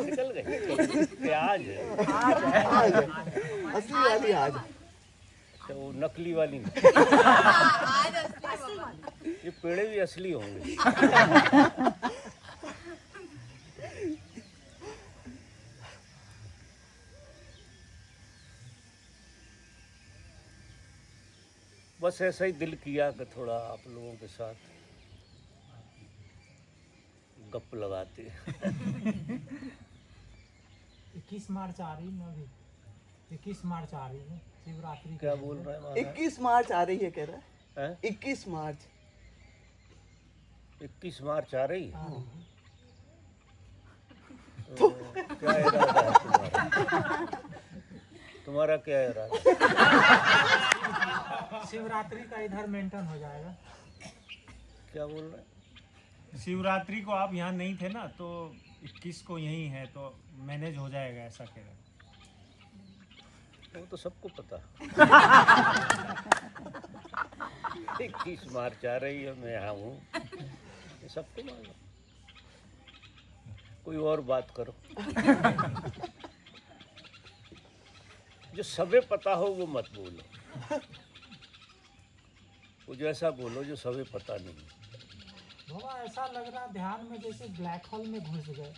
निकल गई प्याज है, असली वाली आज। तो वो नकली वाली नहीं। ये पेड़े भी असली होंगे। बस ऐसा ही दिल किया कि थोड़ा आप लोगों के साथ गप लगाते। 21 मार्च आ रही है अभी, 21 मार्च आ रही है शिवरात्रि। क्या बोल रहे हैं महाराज? 21 मार्च आ रही है कह रहा है। हैं? 21 मार्च 21 मार्च आ रही है। हाँ। तो क्या इरादा है तुम्हारा? तुम्हारा क्या इरादा? शिवरात्रि का इधर मेंटेन हो जाएगा। क्या बोल रहे हैं? शिवरात्रि को आप यहाँ नहीं थे ना, तो 21 को यहीं है, तो मैनेज हो जाएगा, ऐसा कह रहे हैं। वो तो सबको पता। 21 मार्च आ रही है, मैं यहाँ हूँ, ये सबको मालूम। कोई और बात करो। जो सबे पता हो वो मत बोलो। वो जो ऐसा बोलो जो सबे पता नहीं। बाबा ऐसा लग रहा ध्यान में जैसे ब्लैक होल में घुस गए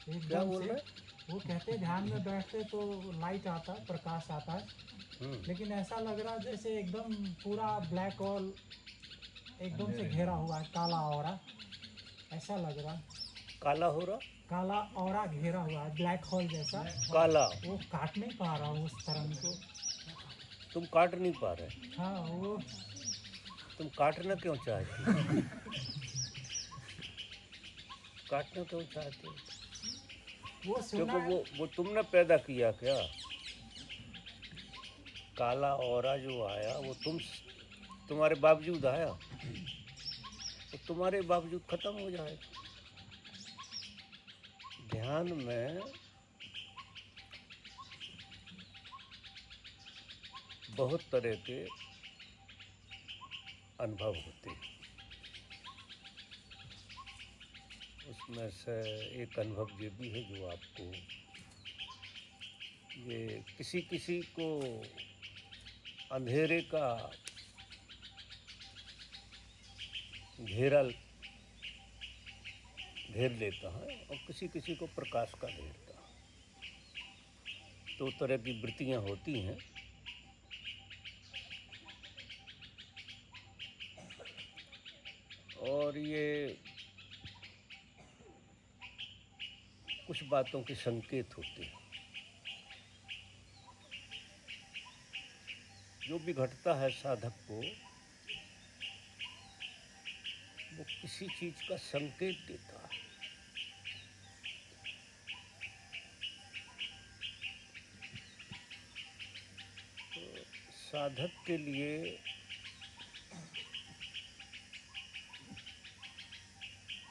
क्या एकदम बोल से। रहे? वो कहते ध्यान में बैठते तो लाइट आता है, प्रकाश आता है, लेकिन ऐसा लग रहा जैसे एकदम पूरा ब्लैक होल एकदम से घेरा हुआ है, काला औरा ऐसा लग रहा। काला हो रहा? काला औरा घेरा हुआ है ब्लैक होल जैसा। काला? वो काट नहीं पा रहा हूँ उस तरंग को। तुम काट नहीं पा रहे? हाँ वो तुम काटना क्यों चाहते? काटना क्यों चाहते? वो सुना क्योंकि वो तुमने पैदा किया क्या? काला औरा जो आया वो तुम्हारे बावजूद आया, तो तुम्हारे बावजूद खत्म हो जाएगा। ध्यान में बहुत तरह के अनुभव होते हैं। उसमें से एक अनुभव ये भी है जो आपको, ये किसी किसी को अंधेरे का घेर लेता है और किसी किसी को प्रकाश का घेरता है। दो तरह की वृत्तियां होती हैं। और ये कुछ बातों के संकेत होते हैं। जो भी घटता है साधक को, वो किसी चीज का संकेत देता है। तो साधक के लिए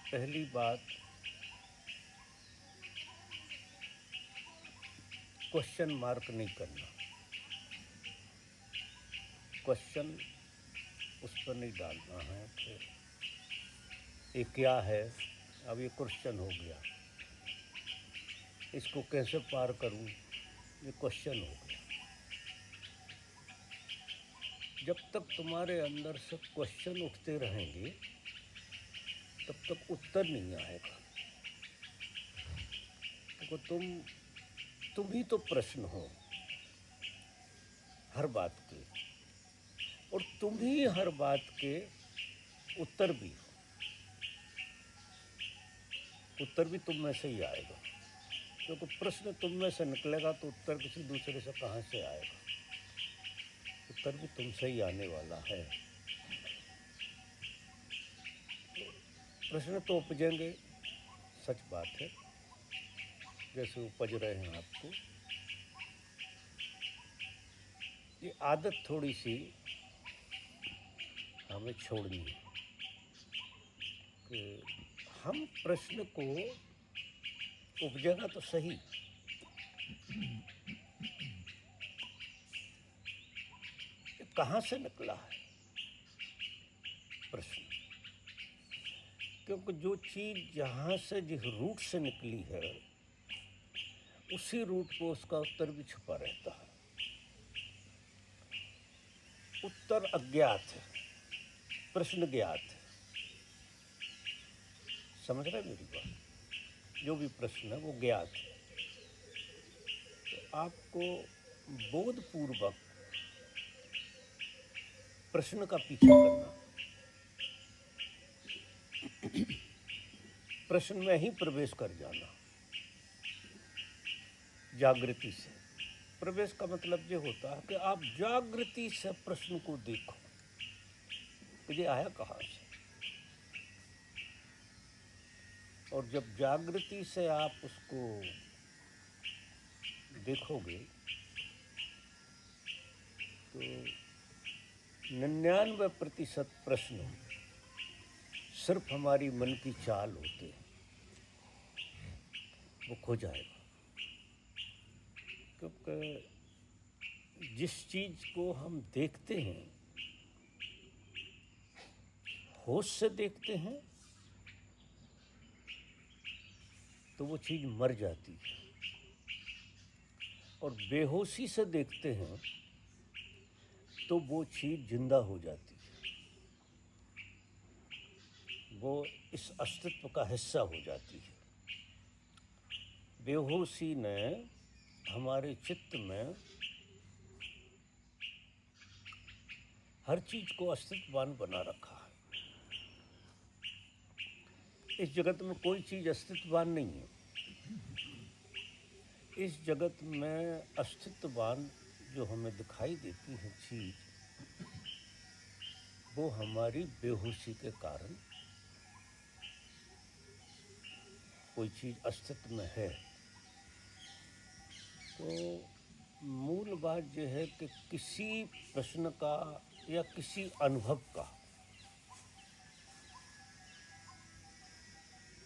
पहली बात, क्वेश्चन मार्क नहीं करना। क्वेश्चन उस पर नहीं डालना है कि ये क्या है। अब ये क्वेश्चन हो गया, इसको कैसे पार करूं, ये क्वेश्चन हो गया। जब तक तुम्हारे अंदर से क्वेश्चन उठते रहेंगे तब तक उत्तर नहीं आएगा। देखो, तुम ही तो प्रश्न हो हर बात के, और तुम ही हर बात के उत्तर भी हो। उत्तर भी तुम में से ही आएगा, क्योंकि प्रश्न तुम में से निकलेगा तो उत्तर किसी दूसरे से कहाँ से आएगा। उत्तर भी तुमसे ही आने वाला है। प्रश्न तो उपजेंगे, सच बात है, जैसे उपज रहे हैं आपको। ये आदत थोड़ी सी हमें छोड़नी है कि हम प्रश्न को उपजेगा तो सही, कहाँ से निकला है प्रश्न। क्योंकि जो चीज़ जहाँ से जिस रूट से निकली है उसी रूट को उसका उत्तर भी छुपा रहता है। उत्तर अज्ञात है, प्रश्न ज्ञात है। समझ रहे मेरी बात? जो भी प्रश्न है वो ज्ञात है। तो आपको बोधपूर्वक प्रश्न का पीछा करना, प्रश्न में ही प्रवेश कर जाना जागृति से। प्रवेश का मतलब ये होता है कि आप जागृति से प्रश्न को देखो कि ये आया कहाँ से। और जब जागृति से आप उसको देखोगे तो 99% प्रश्न सिर्फ हमारी मन की चाल होते हैं, वो खो जाएगा। क्योंकि जिस चीज़ को हम देखते हैं, होश से देखते हैं, तो वो चीज़ मर जाती है, और बेहोशी से देखते हैं तो वो चीज़ जिंदा हो जाती है, वो इस अस्तित्व का हिस्सा हो जाती है। बेहोशी ने हमारे चित्त में हर चीज़ को अस्तित्ववान बना रखा है। इस जगत में कोई चीज़ अस्तित्ववान नहीं है। इस जगत में अस्तित्ववान जो हमें दिखाई देती है चीज़, वो हमारी बेहोशी के कारण कोई चीज़ अस्तित्व में है। तो मूल बात यह है कि किसी प्रश्न का या किसी अनुभव का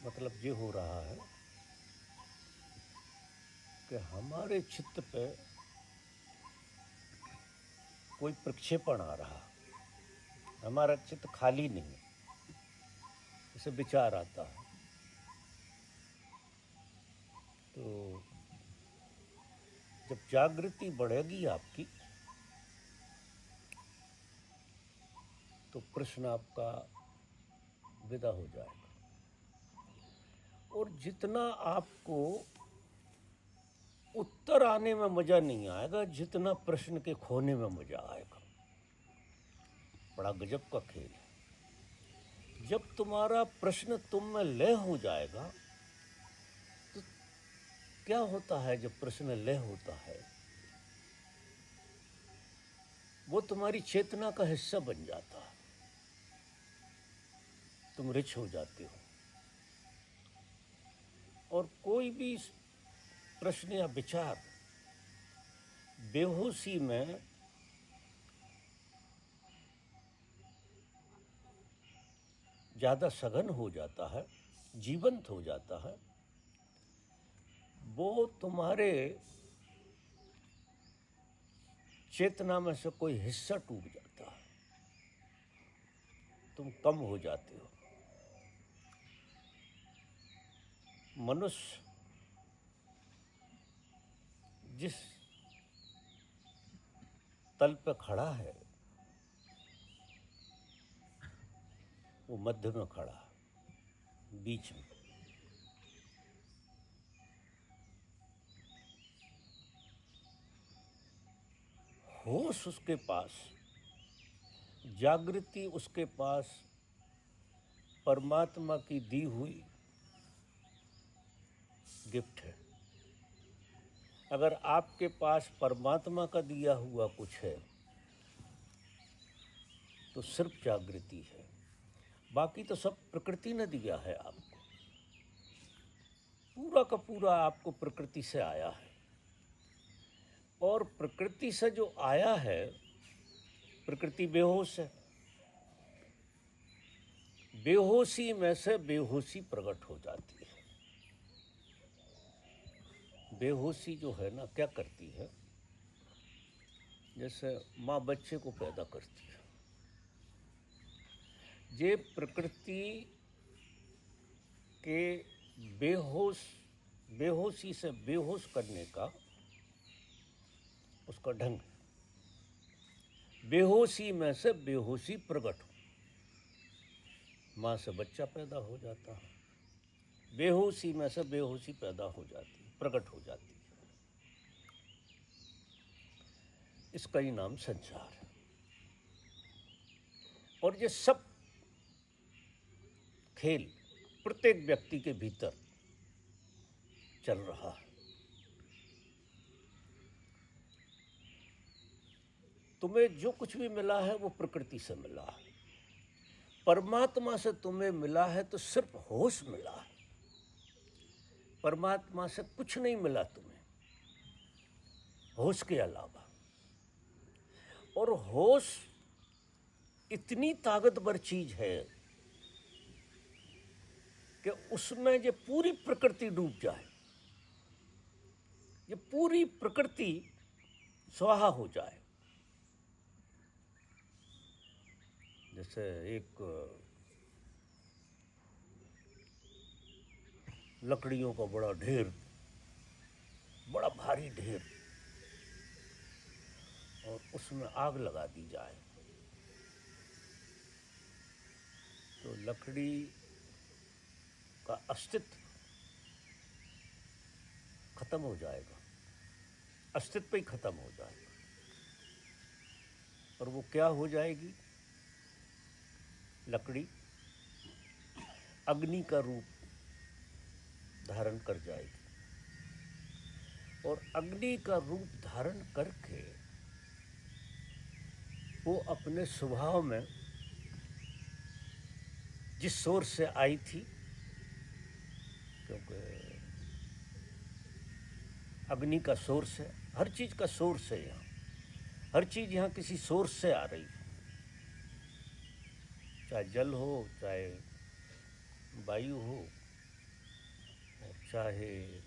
मतलब ये हो रहा है कि हमारे चित्त पे कोई प्रक्षेपण आ रहा। हमारा चित्त खाली नहीं है, जैसे विचार आता है। तो जब जागृति बढ़ेगी आपकी, तो प्रश्न आपका विदा हो जाएगा। और जितना आपको उत्तर आने में मजा नहीं आएगा, जितना प्रश्न के खोने में मजा आएगा। बड़ा गजब का खेल है। जब तुम्हारा प्रश्न तुम में लय हो जाएगा, तो क्या होता है जब प्रश्न लय होता है? वो तुम्हारी चेतना का हिस्सा बन जाता है, तुम रिच हो जाते हो। और कोई भी प्रश्न या विचार बेहोशी में ज़्यादा सघन हो जाता है, जीवंत हो जाता है, वो तुम्हारे चेतना में से कोई हिस्सा टूट जाता है, तुम कम हो जाते हो। मनुष्य जिस तल पे खड़ा है वो मध्य में खड़ा है, बीच में। होश उसके पास, जागृति उसके पास परमात्मा की दी हुई गिफ्ट है। अगर आपके पास परमात्मा का दिया हुआ कुछ है तो सिर्फ जागृति है, बाकी तो सब प्रकृति ने दिया है आपको। पूरा का पूरा आपको प्रकृति से आया है, और प्रकृति से जो आया है, प्रकृति बेहोश है। बेहोशी में से बेहोशी प्रकट हो जाती है। बेहोशी जो है ना, क्या करती है? जैसे माँ बच्चे को पैदा करती है, ये प्रकृति कि बेहोशी से बेहोश करने का उसका ढंग है। बेहोशी में से बेहोशी प्रकट हो, माँ से बच्चा पैदा हो जाता है, बेहोशी में से बेहोशी पैदा हो जाती है, प्रकट हो जाती है। इसका ही नाम संसार है। और ये सब खेल प्रत्येक व्यक्ति के भीतर चल रहा है। तुम्हें जो कुछ भी मिला है वो प्रकृति से मिला है। परमात्मा से तुम्हें मिला है तो सिर्फ होश मिला है, परमात्मा से कुछ नहीं मिला तुम्हें होश के अलावा। और होश इतनी ताकतवर चीज है कि उसमें ये पूरी प्रकृति डूब जाए, ये पूरी प्रकृति स्वाहा हो जाए। जैसे एक लकड़ियों का बड़ा ढेर, बड़ा भारी ढेर, और उसमें आग लगा दी जाए तो लकड़ी का अस्तित्व खत्म हो जाएगा, अस्तित्व ही खत्म हो जाएगा। और वो क्या हो जाएगी? लकड़ी अग्नि का रूप धारण कर जाएगी, और अग्नि का रूप धारण करके वो अपने स्वभाव में जिस सोर्स से आई थी, क्योंकि अग्नि का सोर्स है, हर चीज का सोर्स है यहाँ, हर चीज यहाँ किसी सोर्स से आ रही है, चाहे जल हो, चाहे वायु हो, चाहे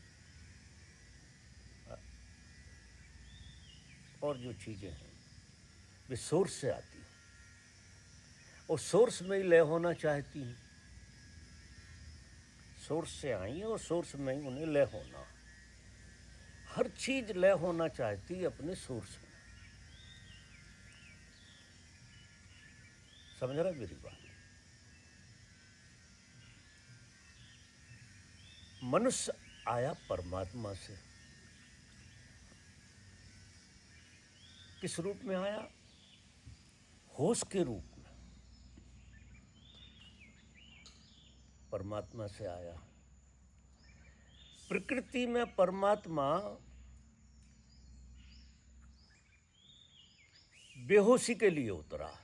और जो चीजें हैं वे सोर्स से आती हैं, और सोर्स में ही लय होना चाहती हैं। सोर्स से आई हैं और सोर्स में ही उन्हें लय होना। हर चीज लय होना चाहती है अपने सोर्स में। समझ रहा मेरी बात? मनुष्य आया परमात्मा से, किस रूप में आया? होश के रूप में परमात्मा से आया। प्रकृति में परमात्मा बेहोशी के लिए उतरा है,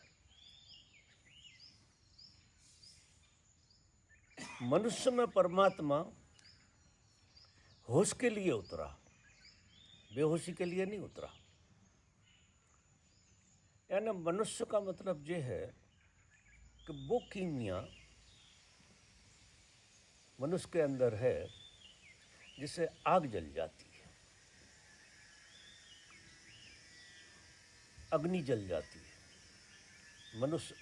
मनुष्य में परमात्मा होश के लिए उतरा, बेहोशी के लिए नहीं उतरा। यानी मनुष्य का मतलब ये है कि वो कीमिया मनुष्य के अंदर है जिसे आग जल जाती है, अग्नि जल जाती है। मनुष्य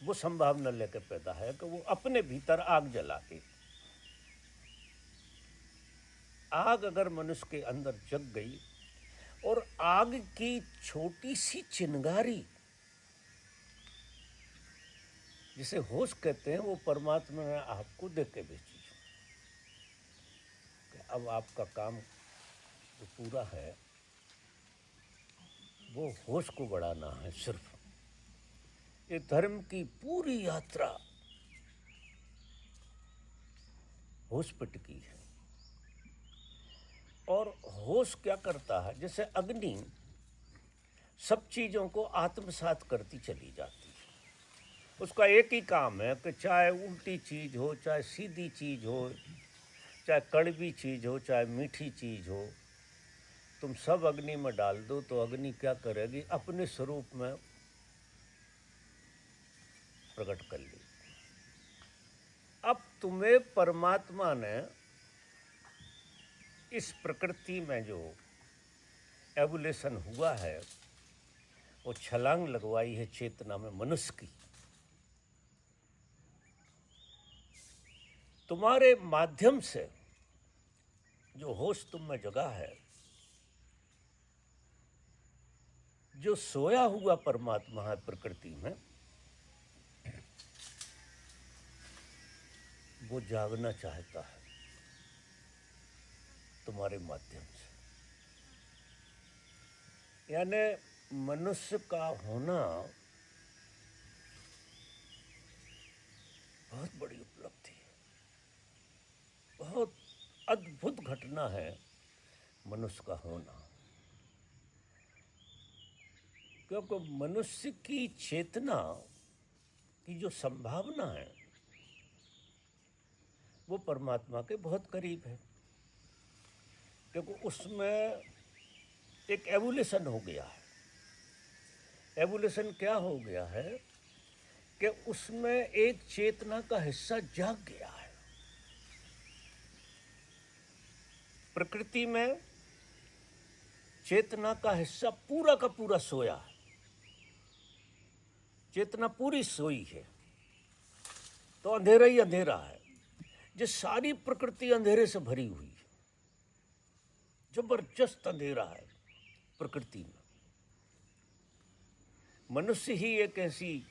वो संभावना लेकर पैदा है कि वो अपने भीतर आग जलाते। आग अगर मनुष्य के अंदर जग गई और आग की छोटी सी चिंगारी जिसे होश कहते हैं, वो परमात्मा ने आपको दे के भेजी कि अब आपका काम जो पूरा है वो होश को बढ़ाना है। सिर्फ ये धर्म की पूरी यात्रा होश पे टिकी है। और होश क्या करता है? जैसे अग्नि सब चीजों को आत्मसात करती चली जाती है, उसका एक ही काम है कि चाहे उल्टी चीज हो, चाहे सीधी चीज हो, चाहे कड़वी चीज हो, चाहे मीठी चीज हो, तुम सब अग्नि में डाल दो तो अग्नि क्या करेगी? अपने स्वरूप में प्रकट कर ली। अब तुम्हें परमात्मा ने इस प्रकृति में जो एवोल्यूशन हुआ है वो छलांग लगवाई है चेतना में मनुष्य की। तुम्हारे माध्यम से जो होश तुम में जगा है, जो सोया हुआ परमात्मा है प्रकृति में, वो जागना चाहता है तुम्हारे माध्यम से। यानी मनुष्य का होना बहुत बड़ी उपलब्धि है, बहुत अद्भुत घटना है मनुष्य का होना। क्योंकि मनुष्य की चेतना की जो संभावना है वो परमात्मा के बहुत करीब है। क्योंकि उसमें एक एवोल्यूशन हो गया है। एवोल्यूशन क्या हो गया है कि उसमें एक चेतना का हिस्सा जाग गया है। प्रकृति में चेतना का हिस्सा पूरा का पूरा सोया है, चेतना पूरी सोई है, तो अंधेरा ही अंधेरा है। जो सारी प्रकृति अंधेरे से भरी हुई है, जबरदस्त अंधेरा है प्रकृति में। मनुष्य ही एक ऐसी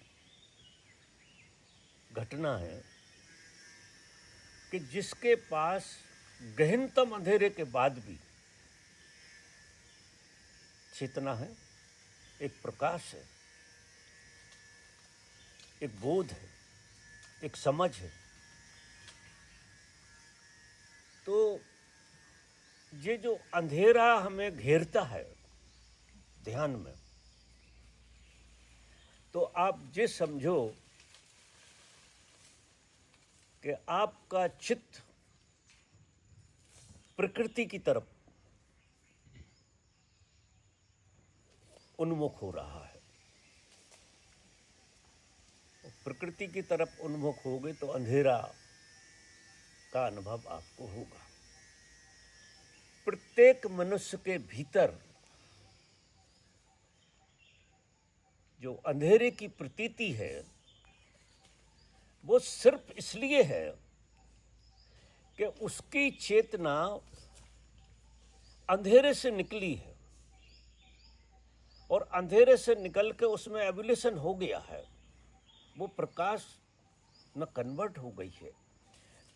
घटना है कि जिसके पास गहनतम अंधेरे के बाद भी चेतना है, एक प्रकाश है, एक बोध है, एक समझ है। तो ये जो अंधेरा हमें घेरता है ध्यान में, तो आप ये समझो कि आपका चित्त प्रकृति की तरफ उन्मुख हो रहा है। प्रकृति की तरफ उन्मुख होगे तो अंधेरा का अनुभव आपको होगा। प्रत्येक मनुष्य के भीतर जो अंधेरे की प्रतीति है वो सिर्फ इसलिए है कि उसकी चेतना अंधेरे से निकली है और अंधेरे से निकल के उसमें एवोल्यूशन हो गया है, वो प्रकाश में कन्वर्ट हो गई है।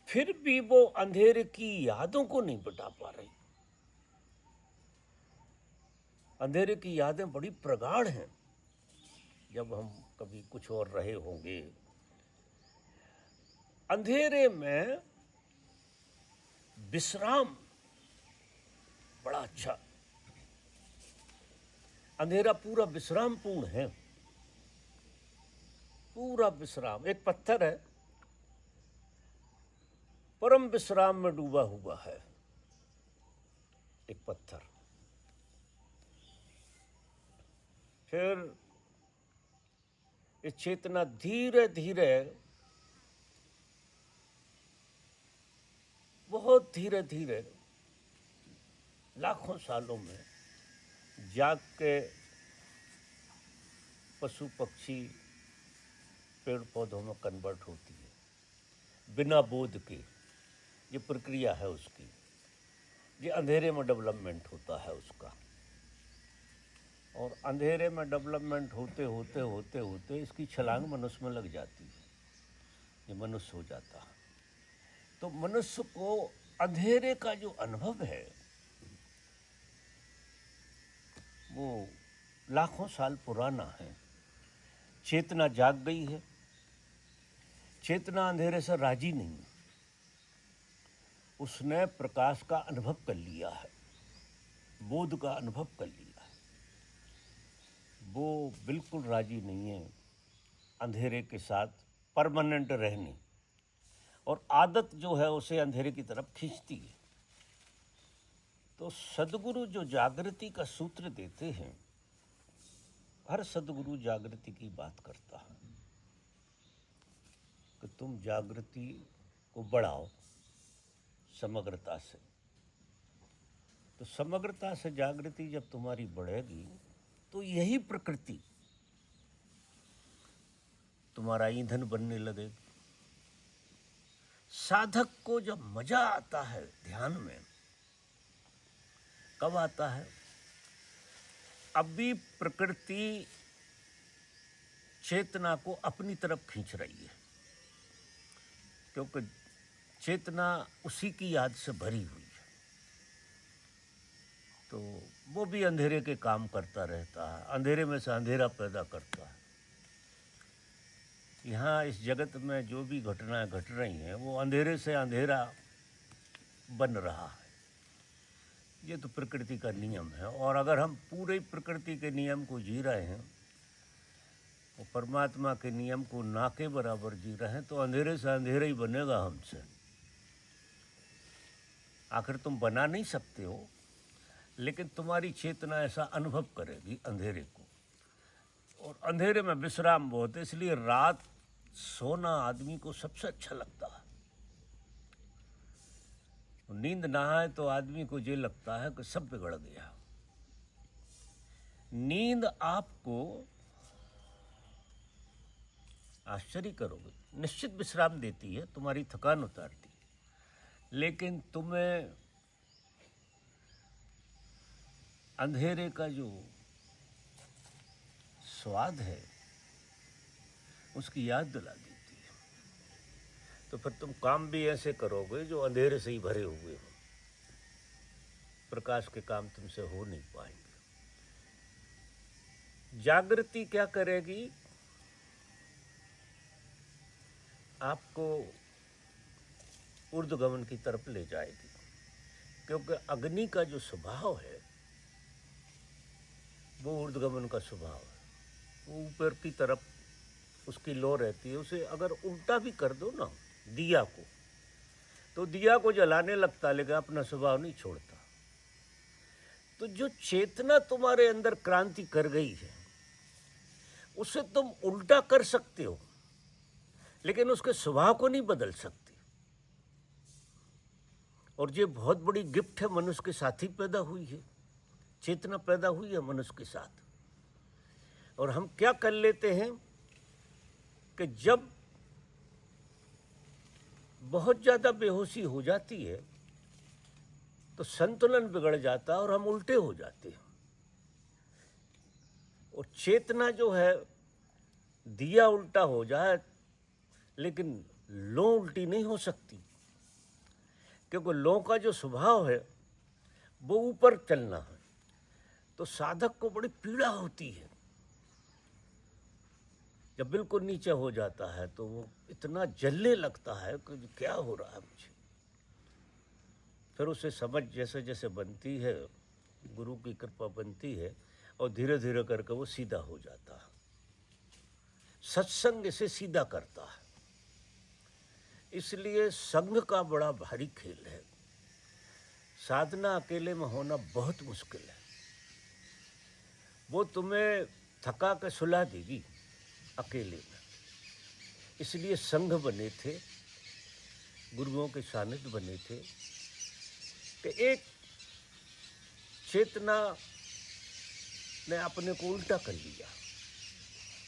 फिर भी वो अंधेरे की यादों को नहीं मिटा पा रही। अंधेरे की यादें बड़ी प्रगाढ़ हैं। जब हम कभी कुछ और रहे होंगे, अंधेरे में विश्राम बड़ा अच्छा, अंधेरा पूरा विश्राम पूर्ण है, पूरा विश्राम। एक पत्थर है, परम विश्राम में डूबा हुआ है एक पत्थर। फिर ये चेतना धीरे धीरे, बहुत धीरे धीरे, लाखों सालों में जाग के पशु पक्षी पेड़ पौधों में कन्वर्ट होती है बिना बोध के। ये प्रक्रिया है उसकी, ये अंधेरे में डेवलपमेंट होता है उसका। और अंधेरे में डेवलपमेंट होते होते होते होते इसकी छलांग मनुष्य में लग जाती है, ये मनुष्य हो जाता है। तो मनुष्य को अंधेरे का जो अनुभव है वो लाखों साल पुराना है। चेतना जाग गई है, चेतना अंधेरे से राजी नहीं, उसने प्रकाश का अनुभव कर लिया है, बोध का अनुभव कर लिया है। वो बिल्कुल राजी नहीं है अंधेरे के साथ परमानेंट रहने, और आदत जो है उसे अंधेरे की तरफ खींचती है। तो सद्गुरु जो जागृति का सूत्र देते हैं, हर सद्गुरु जागृति की बात करता है कि तुम जागृति को बढ़ाओ समग्रता से। तो समग्रता से जागृति जब तुम्हारी बढ़ेगी तो यही प्रकृति तुम्हारा ईंधन बनने लगेगी। साधक को जब मजा आता है ध्यान में, कब आता है? अभी प्रकृति चेतना को अपनी तरफ खींच रही है, क्योंकि चेतना उसी की याद से भरी हुई है। तो वो भी अंधेरे के काम करता रहता है, अंधेरे में से अंधेरा पैदा करता है। यहाँ इस जगत में जो भी घटनाएं घट रही हैं वो अंधेरे से अंधेरा बन रहा है। ये तो प्रकृति का नियम है, और अगर हम पूरे प्रकृति के नियम को जी रहे हैं, वो परमात्मा के नियम को ना के बराबर जी रहे हैं, तो अंधेरे से अंधेरा ही बनेगा हमसे। आखिर तुम बना नहीं सकते हो, लेकिन तुम्हारी चेतना ऐसा अनुभव करेगी अंधेरे को। और अंधेरे में विश्राम बहुत है, इसलिए रात सोना आदमी को सबसे अच्छा लगता है। नींद ना आए तो आदमी को ये लगता है कि सब बिगड़ गया। नींद आपको, आश्चर्य करोगे, निश्चित विश्राम देती है, तुम्हारी थकान उतारती है, लेकिन तुम्हें अंधेरे का जो स्वाद है उसकी याद दिला देती है। तो फिर तुम काम भी ऐसे करोगे जो अंधेरे से ही भरे हुए हो, प्रकाश के काम तुमसे हो नहीं पाएंगे। जागृति क्या करेगी? आपको ऊर्ध्वगमन की तरफ ले जाएगी, क्योंकि अग्नि का जो स्वभाव है वो ऊर्ध्वगमन का स्वभाव है। वो ऊपर की तरफ उसकी लो रहती है। उसे अगर उल्टा भी कर दो ना दिया को, तो दिया को जलाने लगता, लेकिन अपना स्वभाव नहीं छोड़ता। तो जो चेतना तुम्हारे अंदर क्रांति कर गई है, उसे तुम उल्टा कर सकते हो, लेकिन उसके स्वभाव को नहीं बदल सकते। और ये बहुत बड़ी गिफ्ट है, मनुष्य के साथ ही पैदा हुई है, चेतना पैदा हुई है मनुष्य के साथ। और हम क्या कर लेते हैं कि जब बहुत ज़्यादा बेहोशी हो जाती है तो संतुलन बिगड़ जाता है और हम उल्टे हो जाते हैं। और चेतना जो है, दिया उल्टा हो जाए लेकिन लो उल्टी नहीं हो सकती, क्योंकि लो का जो स्वभाव है वो ऊपर चलना है। तो साधक को बड़ी पीड़ा होती है जब बिल्कुल नीचे हो जाता है, तो वो इतना जलने लगता है कि क्या हो रहा है मुझे। फिर उसे समझ जैसे जैसे बनती है, गुरु की कृपा बनती है, और धीरे धीरे करके वो सीधा हो जाता है। सत्संग इसे सीधा करता है। इसलिए संघ का बड़ा भारी खेल है। साधना अकेले में होना बहुत मुश्किल है। वो तुम्हें थका के सुला देगी अकेले में। इसलिए संघ बने थे, गुरुओं के सानिध्य बने थे, कि एक चेतना ने अपने को उल्टा कर लिया,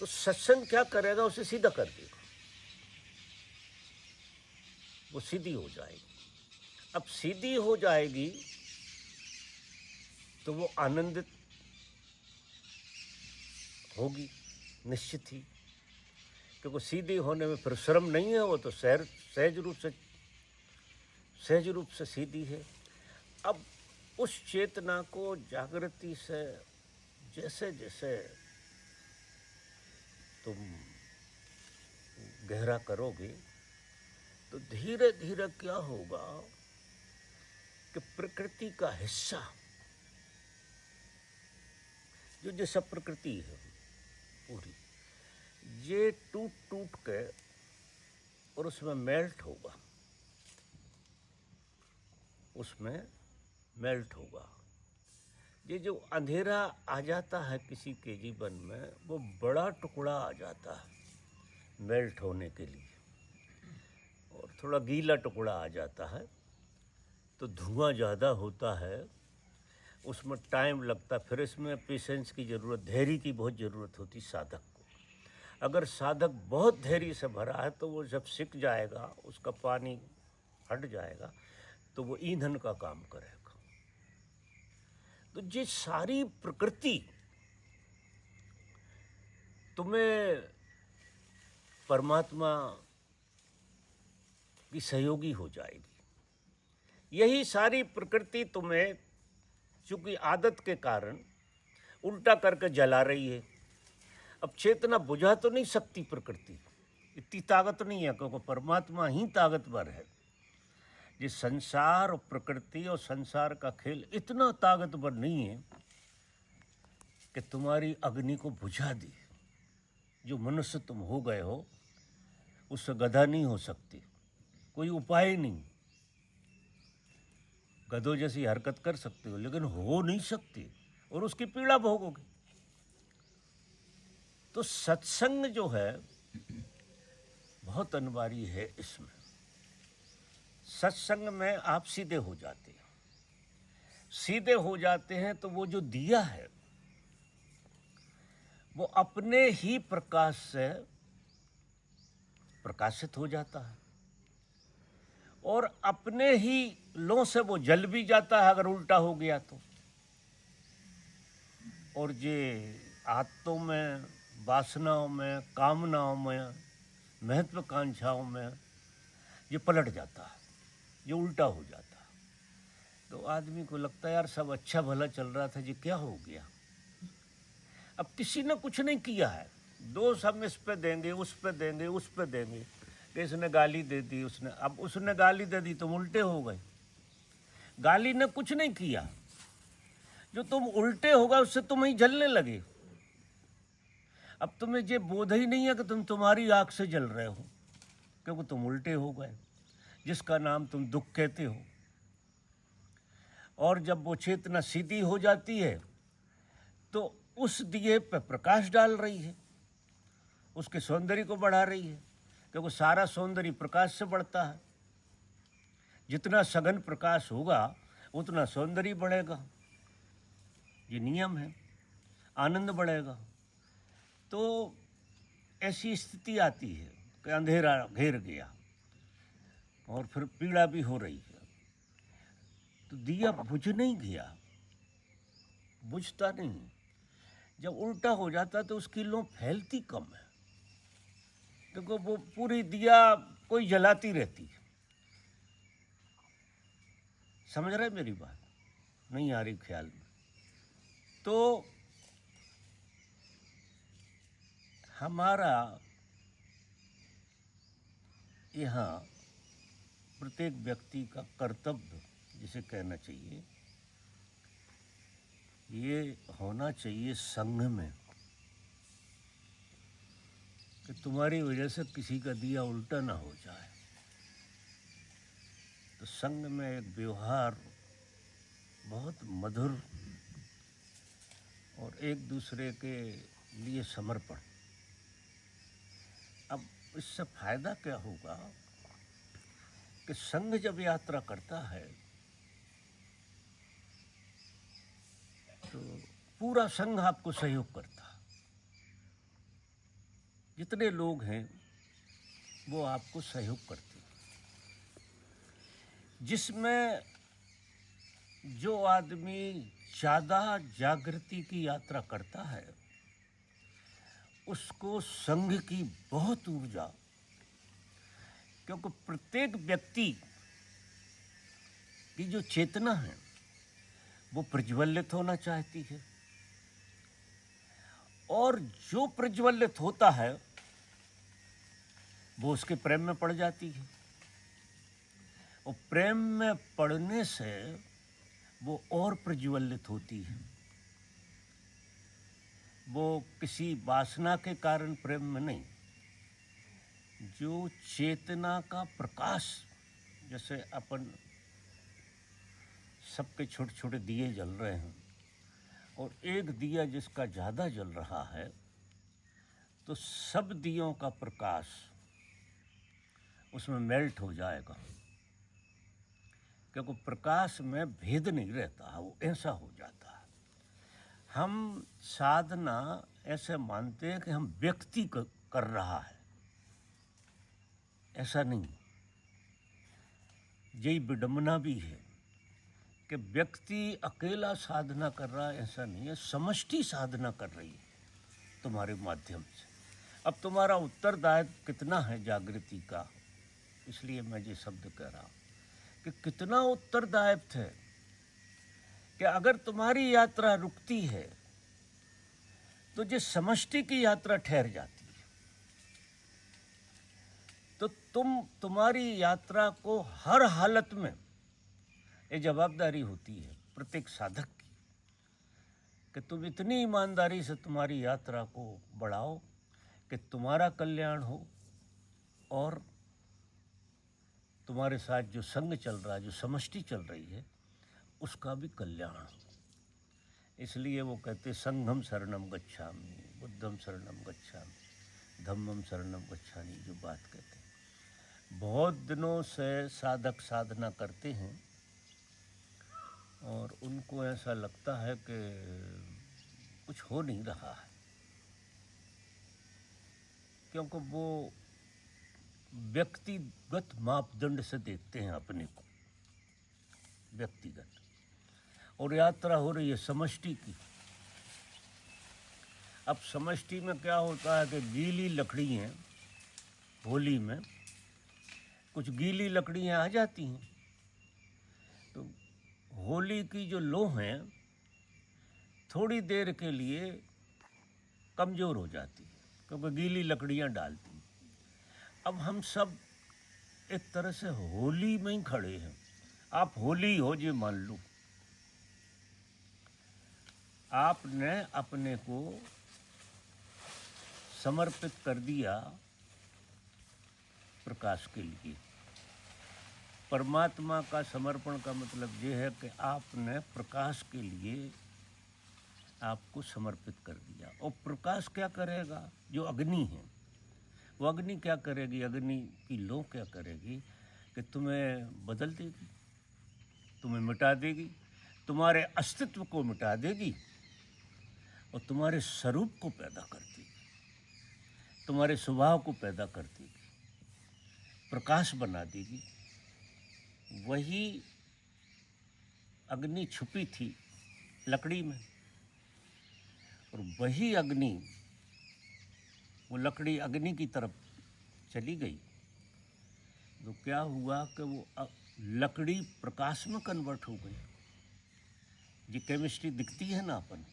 तो सत्संग क्या करेगा? उसे सीधा कर देगा, वो सीधी हो जाएगी। अब सीधी हो जाएगी तो वो आनंदित होगी निश्चित ही, क्योंकि सीधी होने में परिश्रम नहीं है, वो तो सहज रूप से सीधी है। अब उस चेतना को जागृति से जैसे जैसे तुम गहरा करोगे, तो धीरे धीरे क्या होगा कि प्रकृति का हिस्सा, जो जैसा प्रकृति है पूरी, ये टूट टूट के और उसमें मेल्ट होगा, उसमें मेल्ट होगा। ये जो अंधेरा आ जाता है किसी के जीवन में, वो बड़ा टुकड़ा आ जाता है मेल्ट होने के लिए, और थोड़ा गीला टुकड़ा आ जाता है तो धुआं ज़्यादा होता है, उसमें टाइम लगता। फिर इसमें पेशेंस की ज़रूरत, धैर्य की बहुत ज़रूरत होती साधक को। अगर साधक बहुत धैर्य से भरा है तो वो जब सिक जाएगा, उसका पानी हट जाएगा तो वो ईंधन का काम करेगा। तो ये सारी प्रकृति तुम्हें परमात्मा की सहयोगी हो जाएगी। यही सारी प्रकृति तुम्हें चूंकि आदत के कारण उल्टा करके जला रही है। अब चेतना बुझा तो नहीं सकती प्रकृति, इतनी ताकत नहीं है, क्योंकि परमात्मा ही ताकतवर है। ये संसार और प्रकृति और संसार का खेल इतना ताकतवर नहीं है कि तुम्हारी अग्नि को बुझा दी। जो मनुष्य तुम हो गए हो उससे गधा नहीं हो सकती, कोई उपाय ही नहीं। गधों जैसी हरकत कर सकते हो लेकिन हो नहीं सकती, और उसकी पीड़ा भोगोगे। तो सत्संग जो है बहुत अनिवार्य है। इसमें सत्संग में आप सीधे हो जाते हैं। सीधे हो जाते हैं तो वो जो दिया है वो अपने ही प्रकाश से प्रकाशित हो जाता है, और अपने ही लो से वो जल भी जाता है अगर उल्टा हो गया तो। और ये आत्तों में, वासनाओं में, कामनाओं में, महत्वाकांक्षाओं में ये पलट जाता है, ये उल्टा हो जाता है। तो आदमी को लगता है यार सब अच्छा भला चल रहा था, ये क्या हो गया। अब किसी ने कुछ नहीं किया है, दोष हम इस पे देंगे, उस पे देंगे, उस पे देंगे कि इसने गाली दे दी, उसने गाली दे दी, तुम उल्टे हो गए। गाली ने कुछ नहीं किया, जो तुम उल्टे हो गए उससे तुम ही जलने लगे। अब तुम्हें ये बोध ही नहीं है कि तुम तुम्हारी आग से जल रहे हो, क्योंकि तुम उल्टे हो गए, जिसका नाम तुम दुख कहते हो। और जब वो चेतना सीधी हो जाती है तो उस दिए पे प्रकाश डाल रही है, उसके सौंदर्य को बढ़ा रही है, क्योंकि सारा सौंदर्य प्रकाश से बढ़ता है। जितना सघन प्रकाश होगा उतना सौंदर्य बढ़ेगा, ये नियम है। आनंद बढ़ेगा। तो ऐसी स्थिति आती है कि अंधेरा घेर गया और फिर पीड़ा भी हो रही है, तो दिया बुझ नहीं गया, बुझता नहीं। जब उल्टा हो जाता तो उसकी लो फैलती कम है, देखो वो पूरी दिया कोई जलाती रहती है। समझ रहे मेरी बात? नहीं आ रही ख्याल में? तो हमारा यहाँ प्रत्येक व्यक्ति का कर्तव्य जिसे कहना चाहिए, ये होना चाहिए संघ में, कि तुम्हारी वजह से किसी का दिया उल्टा ना हो जाए। तो संघ में एक व्यवहार बहुत मधुर और एक दूसरे के लिए समर्पण। अब इससे फायदा क्या होगा कि संघ जब यात्रा करता है तो पूरा संघ आपको सहयोग करता है। जितने लोग हैं वो आपको सहयोग करते हैं। जिसमें जो आदमी ज़्यादा जागृति की यात्रा करता है उसको संघ की बहुत ऊर्जा, क्योंकि प्रत्येक व्यक्ति की जो चेतना है वो प्रज्वलित होना चाहती है, और जो प्रज्वलित होता है वो उसके प्रेम में पड़ जाती है, और प्रेम में पड़ने से वो और प्रज्वलित होती है। वो किसी वासना के कारण प्रेम में नहीं, जो चेतना का प्रकाश, जैसे अपन सबके छोटे छोटे दिए जल रहे हैं और एक दिया जिसका ज़्यादा जल रहा है तो सब दियों का प्रकाश उसमें मेल्ट हो जाएगा, क्योंकि प्रकाश में भेद नहीं रहता, वो ऐसा हो जाता है। हम साधना ऐसे मानते हैं कि हम व्यक्ति कर रहा है, ऐसा नहीं। यही विडंबना भी है कि व्यक्ति अकेला साधना कर रहा है, ऐसा नहीं है, समष्टि साधना कर रही है तुम्हारे माध्यम से। अब तुम्हारा उत्तरदायित्व कितना है जागृति का, इसलिए मैं ये शब्द कह रहा हूँ कि कितना उत्तरदायित्व है कि अगर तुम्हारी यात्रा रुकती है तो ये समष्टि की यात्रा ठहर जाती है। तो तुम्हारी यात्रा को हर हालत में ये जवाबदारी होती है प्रत्येक साधक की कि तुम इतनी ईमानदारी से तुम्हारी यात्रा को बढ़ाओ कि तुम्हारा कल्याण हो और तुम्हारे साथ जो संघ चल रहा है, जो समष्टि चल रही है, उसका भी कल्याण हो। इसलिए वो कहते संघम शरणम गच्छामि, बुद्धम शरणम गच्छामि, धम्मम शरणम गच्छामि, जो बात कहते हैं। बहुत दिनों से साधक साधना करते हैं और उनको ऐसा लगता है कि कुछ हो नहीं रहा है, क्योंकि वो व्यक्तिगत मापदंड से देखते हैं अपने को, व्यक्तिगत, और यात्रा हो रही है समष्टि की। अब समष्टि में क्या होता है कि गीली लकड़ी हैं, होली में कुछ गीली लकड़ियाँ आ जाती हैं, तो होली की जो लो हैं थोड़ी देर के लिए कमज़ोर हो जाती है, क्योंकि गीली लकड़ियाँ डालती हैं। अब हम सब एक तरह से होली में ही खड़े हैं। आप होली हो ये मान लो, आपने अपने को समर्पित कर दिया प्रकाश के लिए। परमात्मा का समर्पण का मतलब ये है कि आपने प्रकाश के लिए आपको समर्पित कर दिया। और प्रकाश क्या करेगा? जो अग्नि है वो अग्नि क्या करेगी? अग्नि की लो क्या करेगी कि तुम्हें बदल देगी, तुम्हें मिटा देगी, तुम्हारे अस्तित्व को मिटा देगी और तुम्हारे स्वरूप को पैदा कर देगी, तुम्हारे स्वभाव को पैदा कर देगी, प्रकाश बना देगी। वही अग्नि छुपी थी लकड़ी में, और वही अग्नि, वो लकड़ी अग्नि की तरफ चली गई तो क्या हुआ कि वो लकड़ी प्रकाश में कन्वर्ट हो गई। ये केमिस्ट्री दिखती है ना अपन को।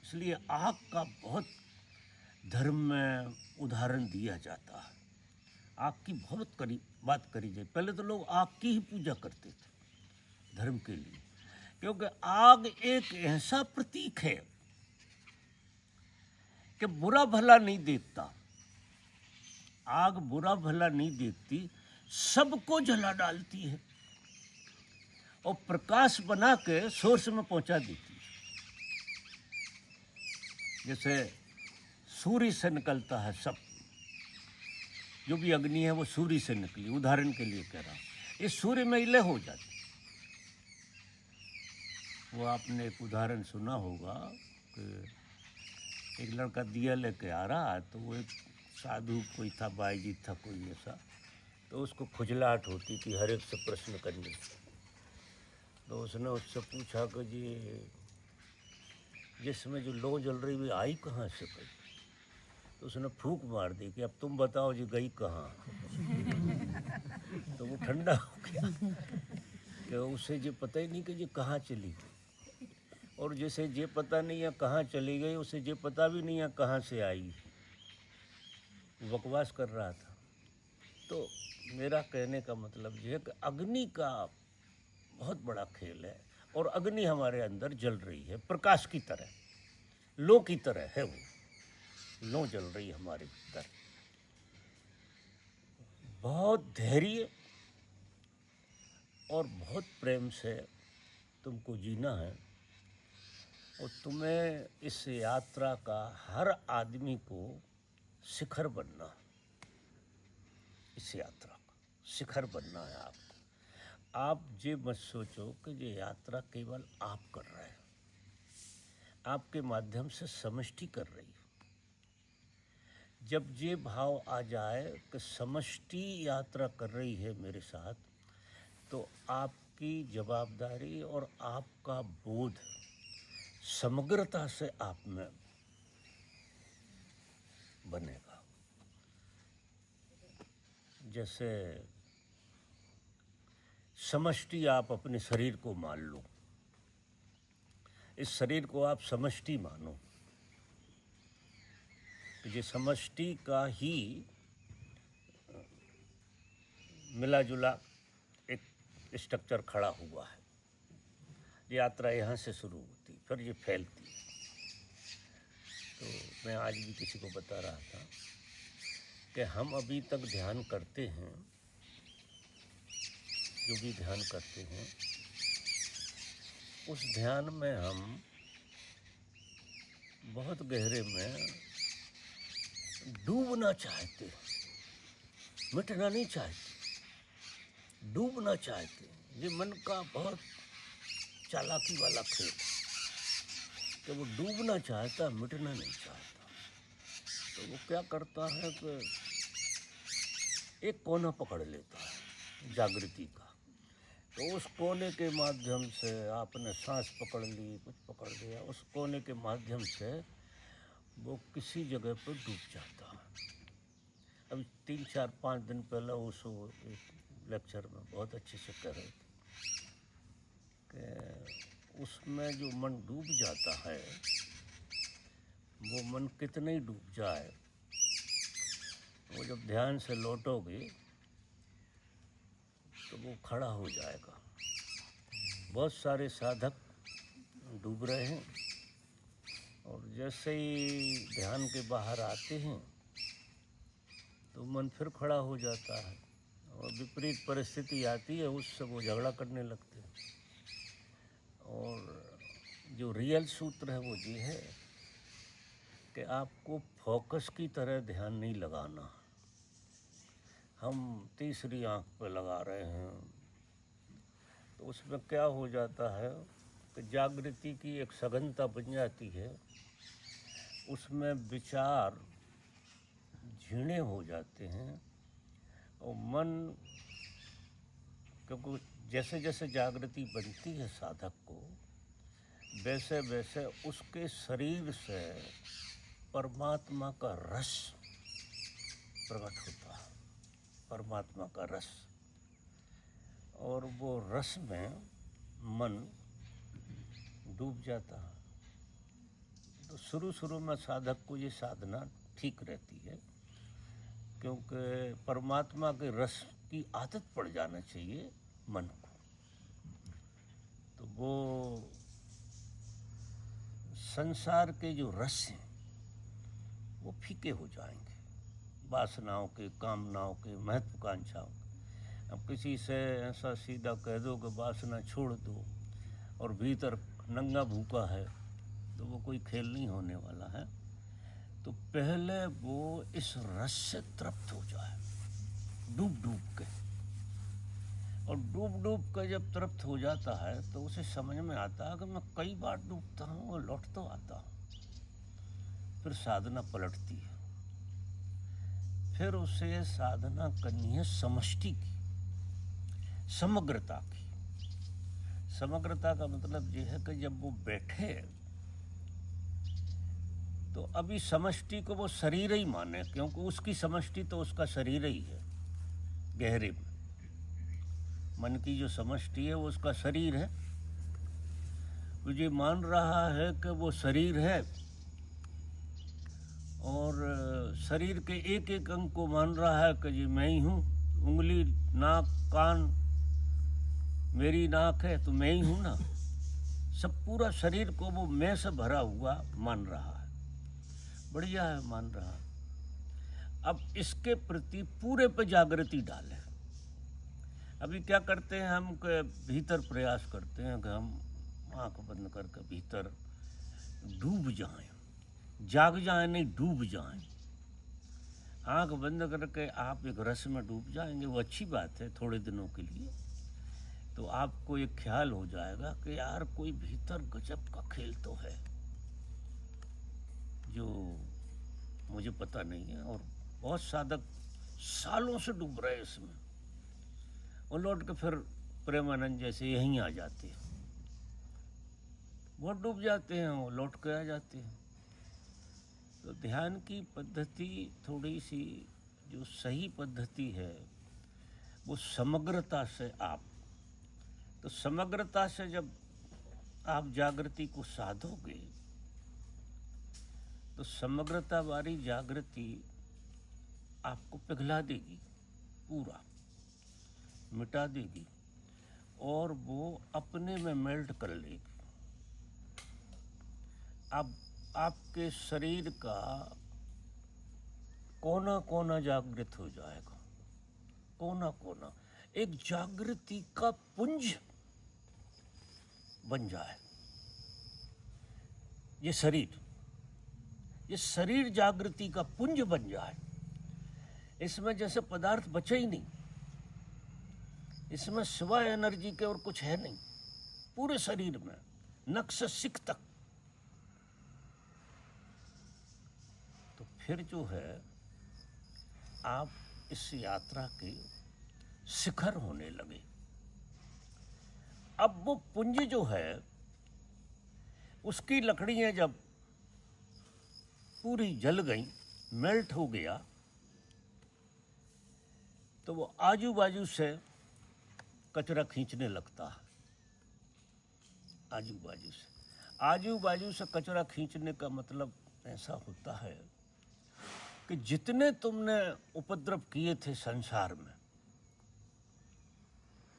इसलिए आग का बहुत धर्म में उदाहरण दिया जाता है। आग की बहुत बात करी जाए। पहले तो लोग आग की ही पूजा करते थे धर्म के लिए, क्योंकि आग एक ऐसा प्रतीक है कि बुरा भला नहीं देखता। आग बुरा भला नहीं देखती, सबको जला डालती है और प्रकाश बना के सोर्स में पहुंचा देती है। जैसे सूर्य से निकलता है सब, जो भी अग्नि है वो सूर्य से निकली, उदाहरण के लिए कह रहा हूँ। इस सूर्य में इले हो जाती। वो आपने एक उदाहरण सुना होगा कि एक लड़का दिया लेके आ रहा है, तो वो एक साधु कोई था, बाईजी था कोई ऐसा, तो उसको खुजलाहट होती थी हर एक से प्रश्न करने। तो उसने उससे पूछा कि जी जिसमें जो लो जल रही हुई आई कहाँ से गई? तो उसने फूंक मार दी कि अब तुम बताओ जी गई कहाँ। तो वो ठंडा हो गया कि उसे ये पता ही नहीं कि ये कहाँ चली गई, और जिसे ये पता नहीं है कहाँ चली गई, उसे ये पता भी नहीं है कहाँ से आई। बकवास कर रहा था। तो मेरा कहने का मतलब ये है कि अग्नि का बहुत बड़ा खेल है, और अग्नि हमारे अंदर जल रही है प्रकाश की तरह, लो की तरह है। वो लो जल रही है हमारे भीतर। बहुत धैर्य और बहुत प्रेम से तुमको जीना है, और तुम्हें इस यात्रा का हर आदमी को शिखर बनना, इस यात्रा का शिखर बनना है आपको। आप ये मत सोचो कि ये यात्रा केवल आप कर रहे हैं, आपके माध्यम से समष्टि कर रही है। जब ये भाव आ जाए कि समष्टि यात्रा कर रही है मेरे साथ, तो आपकी जवाबदारी और आपका बोध समग्रता से आप में बनेगा। जैसे समष्टि आप अपने शरीर को मान लो, इस शरीर को आप समष्टि मानो, ये समष्टि का ही मिला जुला एक स्ट्रक्चर खड़ा हुआ है। यात्रा यहाँ से शुरू होती, फिर ये फैलती। तो मैं आज भी किसी को बता रहा था कि हम अभी तक ध्यान करते हैं, जो भी ध्यान करते हैं, उस ध्यान में हम बहुत गहरे में डूबना चाहते, मिटना नहीं चाहते, डूबना चाहते। ये मन का बहुत चालाकी वाला खेल कि वो डूबना चाहता, मिटना नहीं चाहता। तो वो क्या करता है कि एक कोना पकड़ लेता है जागृति का। तो उस कोने के माध्यम से आपने सांस पकड़ ली, कुछ पकड़ लिया, उस कोने के माध्यम से वो किसी जगह पर डूब जाता है। अभी 3-4-5 दिन पहले उस लेक्चर में बहुत अच्छे से कह रहे थे कि उसमें जो मन डूब जाता है, वो मन कितने ही डूब जाए, वो जब ध्यान से लौटोगे तो वो खड़ा हो जाएगा। बहुत सारे साधक डूब रहे हैं और जैसे ही ध्यान के बाहर आते हैं तो मन फिर खड़ा हो जाता है और विपरीत परिस्थिति आती है, उससे वो झगड़ा करने लगते हैं। और जो रियल सूत्र है वो ये है कि आपको फोकस की तरह ध्यान नहीं लगाना। हम तीसरी आंख पर लगा रहे हैं तो उसमें क्या हो जाता है कि जागृति की एक सघनता बन जाती है, उसमें विचार झीणे हो जाते हैं और मन, क्योंकि जैसे जैसे जागृति बनती है साधक को, वैसे वैसे उसके शरीर से परमात्मा का रस प्रकट होता है, परमात्मा का रस। और वो रस में मन डूब जाता है। तो शुरू में साधक को ये साधना ठीक रहती है, क्योंकि परमात्मा के रस की आदत पड़ जाना चाहिए मन को। तो वो संसार के जो रस हैं वो फीके हो जाएंगे, वासनाओं के, कामनाओं के, महत्वाकांक्षाओं के। अब किसी से ऐसा सीधा कह दो कि वासना छोड़ दो और भीतर नंगा भूखा है, तो वो कोई खेल नहीं होने वाला है। तो पहले वो इस रस से तृप्त हो जाए, डूब डूब के। और डूब डूब के जब तृप्त हो जाता है तो उसे समझ में आता है कि मैं कई बार डूबता हूँ और लौट तो आता हूँ। फिर साधना पलटती है, फिर उसे साधना करनी है समष्टि की, समग्रता की। समग्रता का मतलब ये है कि जब वो बैठे तो अभी समष्टि को वो शरीर ही माने, क्योंकि उसकी समष्टि तो उसका शरीर ही है। गहरे में मन की जो समष्टि है वो उसका शरीर है। वो ये मान रहा है कि वो शरीर है और शरीर के एक एक अंग को मान रहा है कि ये मैं ही हूँ। उंगली, नाक, कान, मेरी नाक है तो मैं ही हूँ ना। सब पूरा शरीर को वो मैं से भरा हुआ मान रहा है। बढ़िया है, मान रहा है। अब इसके प्रति पूरे पे जागृति डालें। अभी क्या करते हैं हम के भीतर प्रयास करते हैं कि हम आँख बंद करके भीतर डूब जाएं, जाग जाएं नहीं, डूब जाएं। आँख बंद करके आप एक रस में डूब जाएंगे, वो अच्छी बात है थोड़े दिनों के लिए। तो आपको एक ख्याल हो जाएगा कि यार कोई भीतर गजब का खेल तो है जो मुझे पता नहीं है। और बहुत साधक सालों से डूब रहे इसमें, और लौट के फिर प्रेमानंद जैसे यहीं आ जाते हैं, बहुत डूब जाते हैं, वो लौट के आ जाते हैं। तो ध्यान की पद्धति थोड़ी सी जो सही पद्धति है वो समग्रता से तो समग्रता से जब आप जागृति को साधोगे तो समग्रता वाली जागृति आपको पिघला देगी, पूरा मिटा देगी और वो अपने में मेल्ट कर लेगी। अब आपके शरीर का कोना कोना जागृत हो जाएगा, कोना कोना एक जागृति का पुंज बन जाए। ये शरीर जागृति का पुंज बन जाए। इसमें जैसे पदार्थ बचे ही नहीं, इसमें सिवाय एनर्जी के और कुछ है नहीं, पूरे शरीर में नख से सिक तक। तो फिर जो है आप इस यात्रा के शिखर होने लगे। अब वो पुंज जो है उसकी लकड़ियां जब पूरी जल गई, मेल्ट हो गया, तो वो आजू बाजू से कचरा खींचने लगता है। आजू बाजू से कचरा खींचने का मतलब ऐसा होता है कि जितने तुमने उपद्रव किए थे संसार में,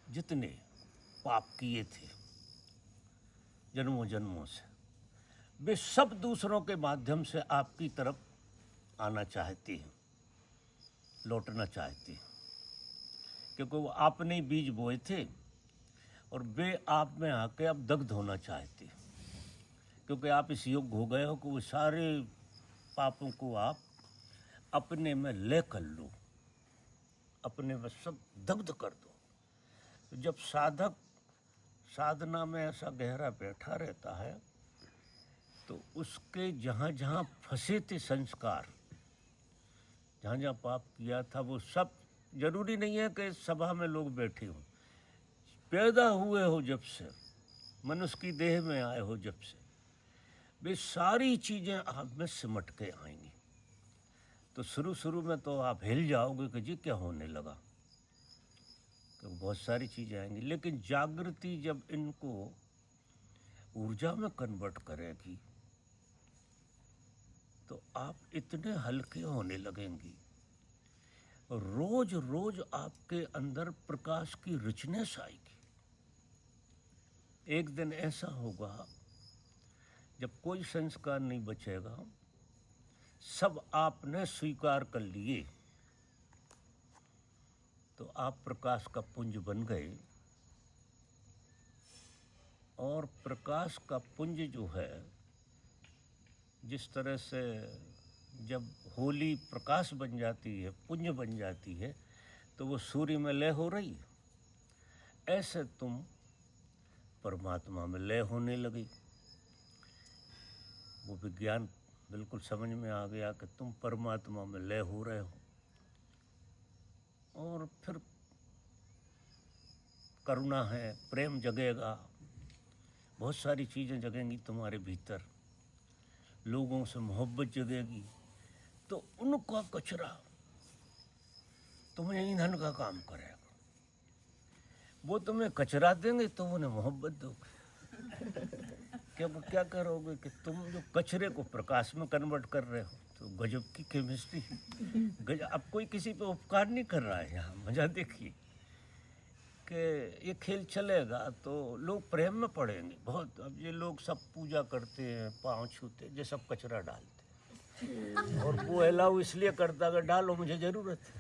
जितने पाप किए थे जन्मों जन्मों से, वे सब दूसरों के माध्यम से आपकी तरफ आना चाहती हैं, लौटना चाहती हैं, क्योंकि वो आपने ही बीज बोए थे और वे आप में आके अब दग्ध होना चाहते हैं, क्योंकि आप इस योग्य हो गए हो कि वो सारे पापों को आप अपने में ले कर लो, अपने में सब दग्ध कर दो। तो जब साधक साधना में ऐसा गहरा बैठा रहता है तो उसके जहाँ जहाँ फंसे थे संस्कार, जहाँ जहाँ पाप किया था, वो सब, जरूरी नहीं है कि सभा में लोग बैठे हों, पैदा हुए हो जब से, मनुष्य की देह में आए हो जब से, वे सारी चीज़ें आप में सिमट के आएंगी। तो शुरू में तो आप हिल जाओगे कि जी क्या होने लगा, तो बहुत सारी चीज़ें आएंगी। लेकिन जागृति जब इनको ऊर्जा में कन्वर्ट करेगी तो आप इतने हल्के होने लगेंगी, रोज रोज आपके अंदर प्रकाश की रिचनेस आएगी। एक दिन ऐसा होगा जब कोई संस्कार नहीं बचेगा, सब आपने स्वीकार कर लिए, तो आप प्रकाश का पुंज बन गए। और प्रकाश का पुंज जो है, जिस तरह से जब होली प्रकाश बन जाती है, पुंज बन जाती है, तो वो सूर्य में लय हो रही है, ऐसे तुम परमात्मा में लय होने लगी। वो विज्ञान बिल्कुल समझ में आ गया कि तुम परमात्मा में लय हो रहे हो। और फिर करुणा है, प्रेम जगेगा, बहुत सारी चीज़ें जगेंगी तुम्हारे भीतर, लोगों से मोहब्बत जगेगी। तो उनका कचरा तुम्हें ईंधन का काम करेगा। वो तुम्हें कचरा देंगे तो उन्हें मोहब्बत दोगे। क्या करोगे कि तुम जो कचरे को प्रकाश में कन्वर्ट कर रहे हो, तो गजब की केमिस्ट्री। अब कोई किसी पे उपकार नहीं कर रहा है यहाँ, मजा देखिए कि ये खेल चलेगा तो लोग प्रेम में पड़ेंगे बहुत। अब ये लोग सब पूजा करते हैं, पाँव छूते, ये सब कचरा डालते, और वो अलाउ इसलिए करता है डालो, मुझे ज़रूरत है।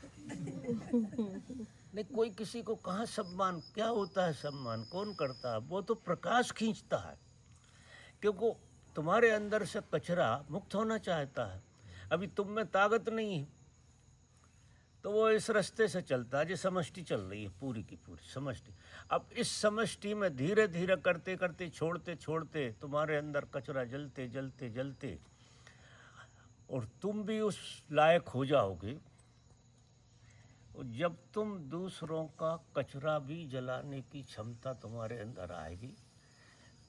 नहीं, कोई किसी को कहाँ सम्मान, क्या होता है सम्मान, कौन करता है? वो तो प्रकाश खींचता है, क्योंकि तुम्हारे अंदर से कचरा मुक्त होना चाहता है। अभी तुम में ताकत नहीं है, तो वो इस रास्ते से चलता है, जो समष्टि चल रही है, पूरी की पूरी समष्टि। अब इस समष्टि में धीरे धीरे करते करते, छोड़ते छोड़ते, तुम्हारे अंदर कचरा जलते जलते जलते, और तुम भी उस लायक हो जाओगे, जब तुम दूसरों का कचरा भी जलाने की क्षमता तुम्हारे अंदर आएगी,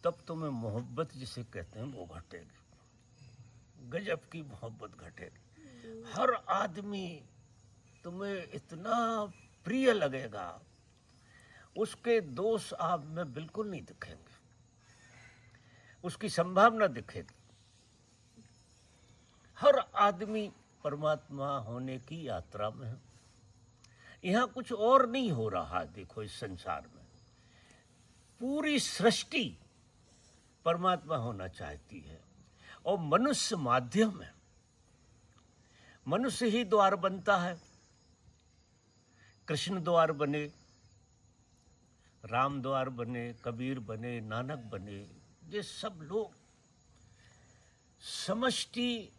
तब तुम्हें मोहब्बत जिसे कहते हैं वो घटेगी, गजब की मोहब्बत घटेगी। हर आदमी तुम्हें इतना प्रिय लगेगा, उसके दोष आप में बिल्कुल नहीं दिखेंगे, उसकी संभावना दिखेगी। हर आदमी परमात्मा होने की यात्रा में है। यहाँ कुछ और नहीं हो रहा। देखो इस संसार में पूरी सृष्टि परमात्मा होना चाहती है और मनुष्य माध्यम है। मनुष्य ही द्वार बनता है। कृष्ण द्वार बने, राम द्वार बने, कबीर बने, नानक बने, ये सब लोग समष्टि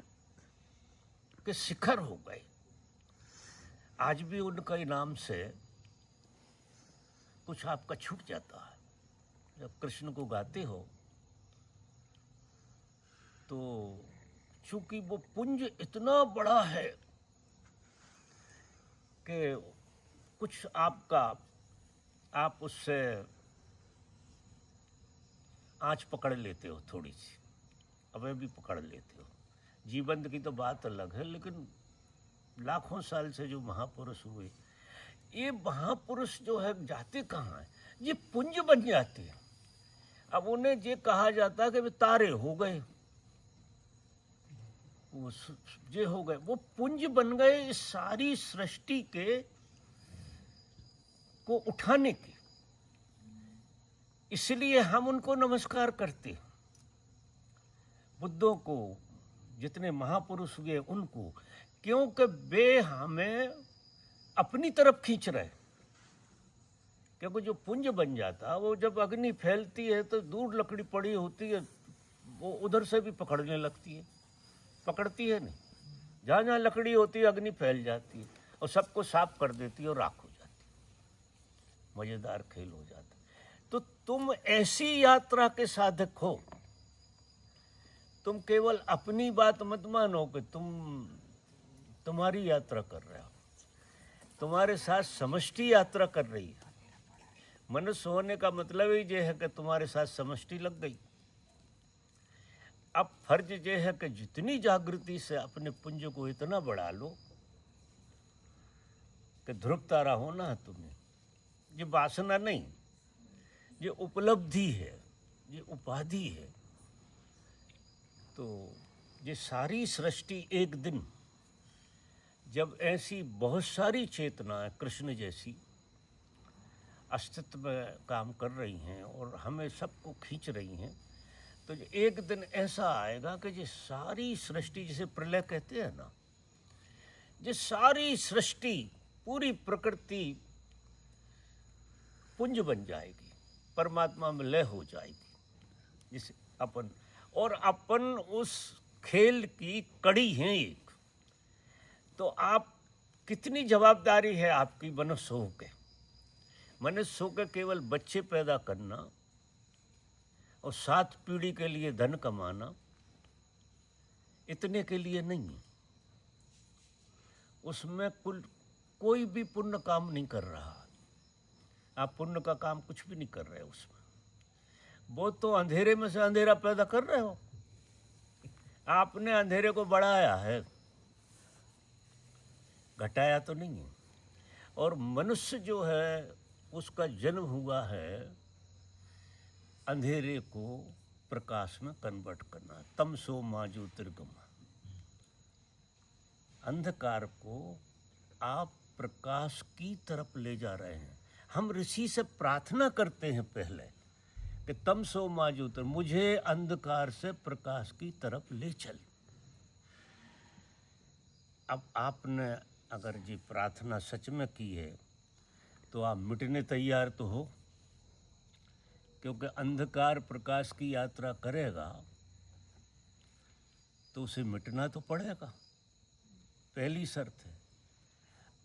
के शिखर हो गए। आज भी उनका इनाम से कुछ आपका छूट जाता है। जब कृष्ण को गाते हो तो चूंकि वो पुंज इतना बड़ा है कि कुछ आप उससे आँच पकड़ लेते हो, थोड़ी सी अबे भी पकड़ लेते हो। जीवंत की तो बात अलग है, लेकिन लाखों साल से जो महापुरुष हुए, ये महापुरुष जो है जाते कहाँ हैं? ये पुंज बन जाते हैं। अब उन्हें ये कहा जाता है कि वे तारे हो गए, वो ये हो गए, वो पुंज बन गए इस सारी सृष्टि के को उठाने की। इसलिए हम उनको नमस्कार करते हैं, बुद्धों को, जितने महापुरुष हुए उनको, क्योंकि वे हमें अपनी तरफ खींच रहे। क्योंकि जो पुंज बन जाता, वो जब अग्नि फैलती है तो दूर लकड़ी पड़ी होती है, वो उधर से भी पकड़ने लगती है, पकड़ती है नहीं। जहाँ जहाँ लकड़ी होती है अग्नि फैल जाती है और सबको साफ कर देती है और राख हो जाती है। मजेदार खेल हो जाता है। तो तुम ऐसी यात्रा के साधक हो। तुम केवल अपनी बात मत मानो कि तुम्हारी यात्रा कर रहे हो, तुम्हारे साथ समष्टि यात्रा कर रही है। मनुष्य होने का मतलब ही ये है कि तुम्हारे साथ समष्टि लग गई। अब फर्ज ये है कि जितनी जागृति से अपने पुंज को इतना बढ़ा लो कि ध्रुव तारा होना है तुम्हें। ये वासना नहीं, ये उपलब्धि है, ये उपाधि है। तो ये सारी सृष्टि एक दिन जब ऐसी बहुत सारी चेतनाएं कृष्ण जैसी अस्तित्व में काम कर रही हैं और हमें सबको खींच रही हैं, तो एक दिन ऐसा आएगा कि ये सारी सृष्टि, जिसे प्रलय कहते हैं ना, ये सारी सृष्टि, पूरी प्रकृति पुंज बन जाएगी, परमात्मा में लय हो जाएगी। जिसे अपन उस खेल की कड़ी हैं एक। तो आप कितनी जवाबदारी है आपकी मनुष्य होके। मनुष्य होकर केवल बच्चे पैदा करना और 7 पीढ़ी के लिए धन कमाना, इतने के लिए नहीं है। उसमें कोई भी पुण्य काम नहीं कर रहा। आप पुण्य का काम कुछ भी नहीं कर रहे उसमें। वो तो अंधेरे में से अंधेरा पैदा कर रहे हो। आपने अंधेरे को बढ़ाया है, घटाया तो नहीं है। और मनुष्य जो है उसका जन्म हुआ है अंधेरे को प्रकाश में कन्वर्ट करना। तमसो मा ज्योतिर्गमः, अंधकार को आप प्रकाश की तरफ ले जा रहे हैं। हम ऋषि से प्रार्थना करते हैं पहले कि तमसो मा ज्योतिर, मुझे अंधकार से प्रकाश की तरफ ले चल। अब आपने अगर जी प्रार्थना सच में की है तो आप मिटने तैयार तो हो, क्योंकि अंधकार प्रकाश की यात्रा करेगा तो उसे मिटना तो पड़ेगा, पहली शर्त है।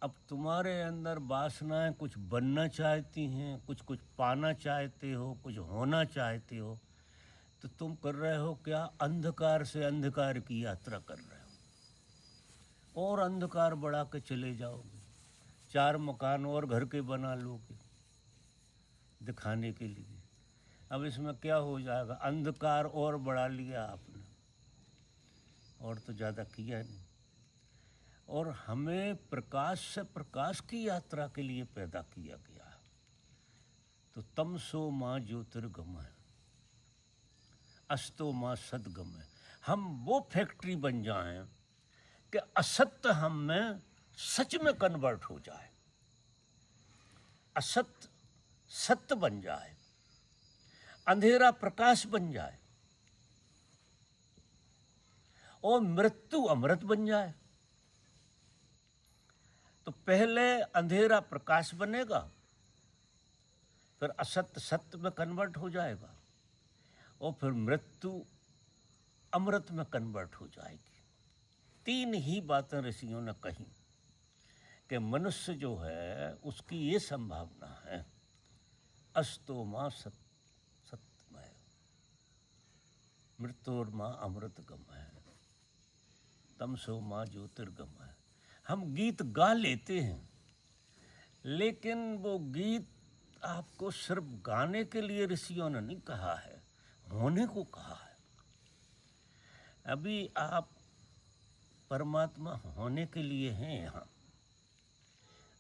अब तुम्हारे अंदर वासनाएं कुछ बनना चाहती हैं, कुछ पाना चाहते हो, कुछ होना चाहते हो, तो तुम कर रहे हो क्या? अंधकार से अंधकार की यात्रा कर रहे हो और अंधकार बढ़ा के चले जाओगे। 4 मकान और घर के बना लोगे दिखाने के लिए। अब इसमें क्या हो जाएगा, अंधकार और बढ़ा लिया आपने, और तो ज़्यादा किया नहीं। और हमें प्रकाश से प्रकाश की यात्रा के लिए पैदा किया गया है। तो तमसो माँ ज्योतिर्गमय, अस्तो माँ सद्गमय। हम वो फैक्ट्री बन जाएं कि असत्य हम में सच में कन्वर्ट हो जाए, असत्य सत्य बन जाए, अंधेरा प्रकाश बन जाए, और मृत्यु अमृत बन जाए। तो पहले अंधेरा प्रकाश बनेगा, फिर असत्य सत्य में कन्वर्ट हो जाएगा, और फिर मृत्यु अमृत में कन्वर्ट हो जाएगी। 3 ही बातें ऋषियों ने कही कि मनुष्य जो है उसकी ये संभावना है, अस्तो माँ सत्यमय, मृत्योर्मा अमृतगमय, तमसो माँ ज्योतिर्गमय। हम गीत गा लेते हैं, लेकिन वो गीत आपको सिर्फ गाने के लिए ऋषियों ने नहीं कहा है, होने को कहा है। अभी आप परमात्मा होने के लिए हैं यहाँ,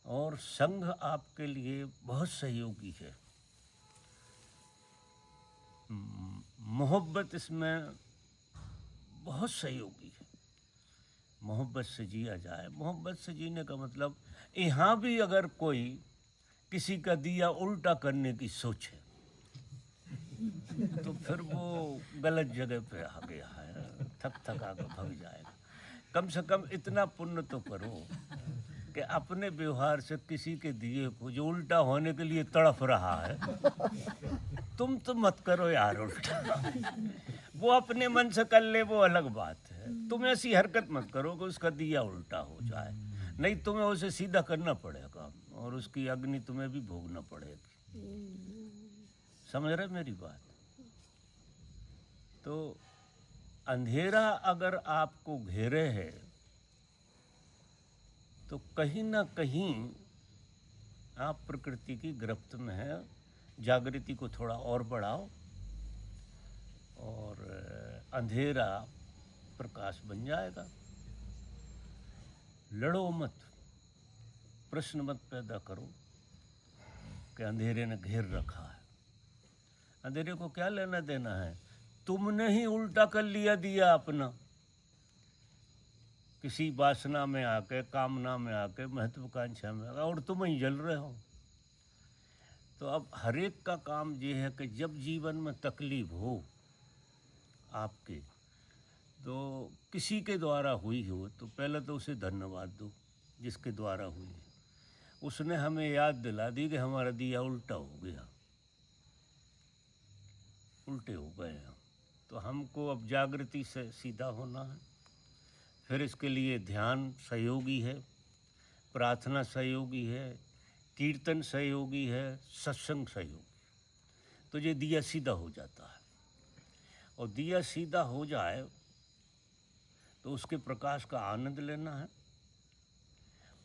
और संघ आपके लिए बहुत सहयोगी है। मोहब्बत इसमें बहुत सहयोगी है। मोहब्बत से जिया जाए। मोहब्बत से जीने का मतलब, यहाँ भी अगर कोई किसी का दिया उल्टा करने की सोचे तो फिर वो गलत जगह पे आ गया है, थक आकर भाग जाएगा। कम से कम इतना पुण्य तो करो कि अपने व्यवहार से किसी के दिए को जो उल्टा होने के लिए तड़फ रहा है, तुम तो मत करो यार उल्टा। वो अपने मन से कर ले, वो अलग बात है। तुम ऐसी हरकत मत करो कि उसका दिया उल्टा हो जाए, नहीं तुम्हें उसे सीधा करना पड़ेगा और उसकी अग्नि तुम्हें भी भोगना पड़ेगी। समझ रहे मेरी बात? तो अंधेरा अगर आपको घेरे है तो कहीं ना कहीं आप प्रकृति की गिरफ्त में है। जागृति को थोड़ा और बढ़ाओ और अंधेरा प्रकाश बन जाएगा। लड़ो मत, प्रश्न मत पैदा करो कि अंधेरे ने घेर रखा है। अंधेरे को क्या लेना देना है? तुमने ही उल्टा कर लिया दिया अपना, किसी वासना में आके, कामना में आके, महत्वाकांक्षा में आके, और तुम ही जल रहे हो। तो अब हर एक का काम ये है कि जब जीवन में तकलीफ हो आपके, तो किसी के द्वारा हुई हो तो पहले तो उसे धन्यवाद दो जिसके द्वारा हुई है। उसने हमें याद दिला दी कि हमारा दिया उल्टा हो गया, उल्टे हो गए हम। तो हमको अब जागृति से सीधा होना है। फिर इसके लिए ध्यान सहयोगी है, प्रार्थना सहयोगी है, कीर्तन सहयोगी है, सत्संग सहयोगी। तो ये दिया सीधा हो जाता है। और दिया सीधा हो जाए तो उसके प्रकाश का आनंद लेना है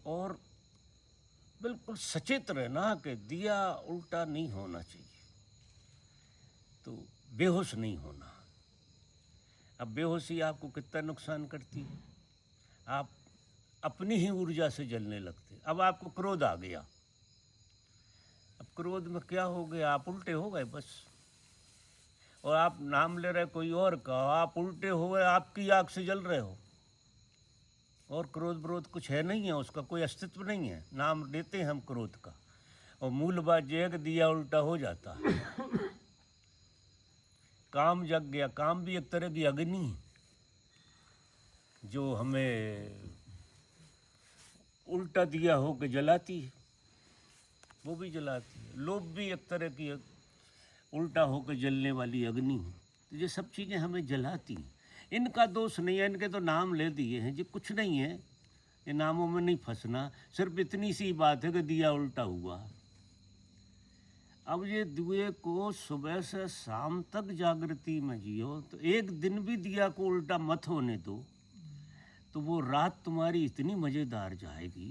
और बिल्कुल सचेत रहना कि दिया उल्टा नहीं होना चाहिए, तो बेहोश नहीं होना। अब बेहोशी आपको कितना नुकसान करती है, आप अपनी ही ऊर्जा से जलने लगते। अब आपको क्रोध आ गया, अब क्रोध में क्या हो गया, आप उल्टे हो गए बस। और आप नाम ले रहे कोई और का, आप उल्टे हो गए, आपकी आग से जल रहे हो। और क्रोध विरोध कुछ है नहीं है, उसका कोई अस्तित्व नहीं है। नाम देते हैं हम क्रोध का, और मूल बात यह है कि दिया उल्टा हो जाता है। काम जग गया। काम भी एक तरह की अग्नि है जो हमें उल्टा दिया हो के जलाती है, वो भी जलाती है। लोभ भी एक तरह की उल्टा हो के जलने वाली अग्नि है। तो ये सब चीज़ें हमें जलाती हैं। इनका दोष नहीं है, इनके तो नाम ले दिए हैं, ये कुछ नहीं है। ये नामों में नहीं फंसना, सिर्फ इतनी सी बात है कि दिया उल्टा हुआ। अब ये दिए को सुबह से शाम तक जागृति में जियो, तो एक दिन भी दिया को उल्टा मत होने दो, तो वो रात तुम्हारी इतनी मज़ेदार जाएगी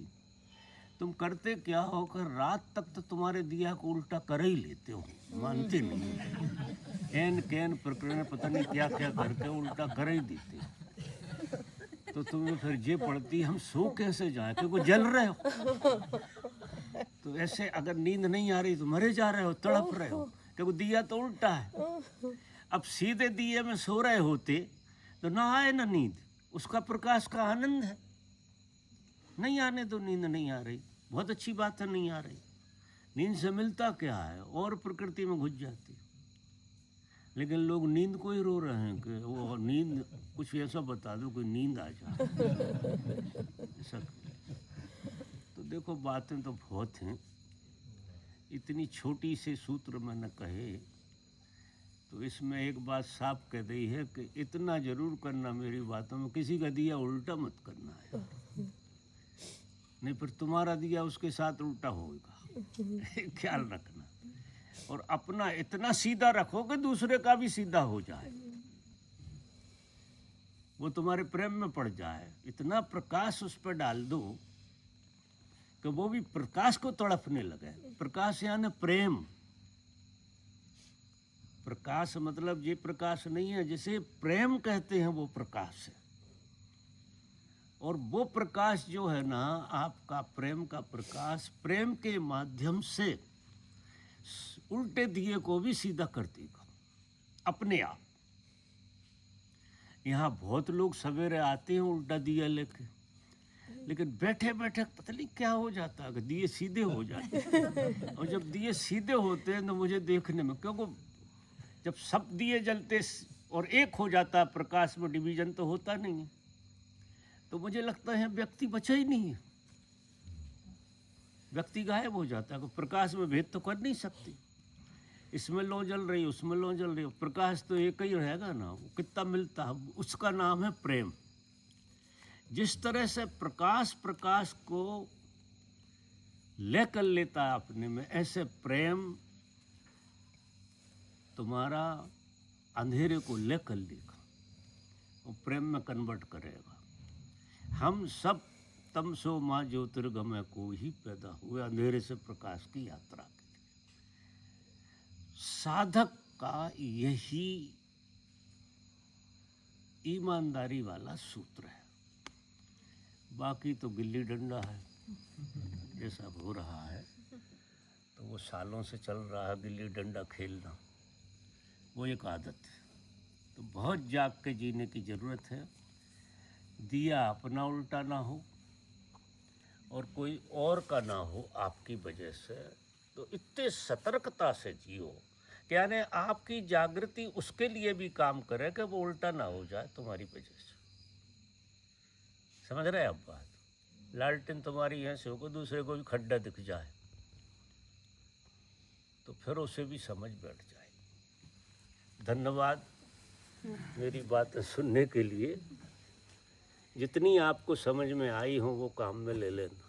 तुम करते क्या हो कर रात तक तो तुम्हारे दिया को उल्टा कर ही लेते हो, मानते नहीं। एन कैन प्रकरण पता नहीं क्या क्या करके उल्टा कर ही देते हो। तो तुम्हें फिर ये पड़ती हम सो कैसे जाए, क्योंकि जल रहे हो। तो ऐसे अगर नींद नहीं आ रही तो मरे जा रहे हो, तड़प रहे हो, क्योंकि दिया तो उल्टा है। अब सीधे दिए में सो रहे होते तो ना आए ना नींद, उसका प्रकाश का आनंद है। नहीं आने तो नींद नहीं आ रही, बहुत अच्छी बात है, नहीं आ रही। नींद से मिलता क्या है, और प्रकृति में घुस जाती। लेकिन लोग नींद को ही रो रहे हैं कि वो नींद, कुछ ऐसा बता दो कोई नींद आ जाए ऐसा। तो देखो बातें तो बहुत हैं, इतनी छोटी से सूत्र मैंने कहे तो इसमें एक बात साफ कह दी है कि इतना जरूर करना मेरी बातों में, किसी का दिया उल्टा मत करना है, नहीं फिर तुम्हारा दिया उसके साथ उल्टा होगा। ख्याल रखना। और अपना इतना सीधा रखो कि दूसरे का भी सीधा हो जाए, वो तुम्हारे प्रेम में पड़ जाए। इतना प्रकाश उस पर डाल दो कि वो भी प्रकाश को तड़पने लगे। प्रकाश यानी प्रेम। प्रकाश मतलब ये प्रकाश नहीं है जिसे प्रेम कहते हैं, वो प्रकाश है। और वो प्रकाश जो है ना, आपका प्रेम का प्रकाश, प्रेम के माध्यम से उल्टे दिए को भी सीधा कर देगा अपने आप। यहाँ बहुत लोग सवेरे आते हैं उल्टा दिया लेके, लेकिन बैठे बैठे पता नहीं क्या हो जाता है, दिए सीधे हो जाते हैं। और जब दिए सीधे होते हैं तो मुझे देखने में, क्योंकि जब सब दिए जलते और एक हो जाता है प्रकाश में, डिवीजन तो होता नहीं है, तो मुझे लगता है व्यक्ति बचा ही नहीं है, व्यक्ति गायब हो जाता है। प्रकाश में भेद तो कर नहीं सकती, इसमें लो जल रही, उसमें लो जल रही, प्रकाश तो एक ही रहेगा ना, वो कितना मिलता है, उसका नाम है प्रेम। जिस तरह से प्रकाश प्रकाश को लेकर लेता है अपने में, ऐसे प्रेम तुम्हारा अंधेरे को लेकर लेगा, वो प्रेम में कन्वर्ट करेगा। हम सब तमसो माँ ज्योतिर्गमय को ही पैदा हुए अंधेरे से प्रकाश की यात्रा के लिए। साधक का यही ईमानदारी वाला सूत्र है। बाकी तो गिल्ली डंडा है, जैसा हो रहा है तो वो सालों से चल रहा है गिल्ली डंडा खेलना, वो एक आदत है। तो बहुत जाग के जीने की ज़रूरत है। दिया अपना उल्टा ना हो और कोई और का ना हो आपकी वजह से, तो इतने सतर्कता से जियो कि यानी आपकी जागृति उसके लिए भी काम करे कि वो उल्टा ना हो जाए तुम्हारी वजह से। समझ रहे हैं आप बात? लालटेन तुम्हारी ऐसे हो, दूसरे को भी खड्डा दिख जाए तो फिर उसे भी समझ बैठ जाए। धन्यवाद मेरी बातें सुनने के लिए। जितनी आपको समझ में आई हो वो काम में ले लेना।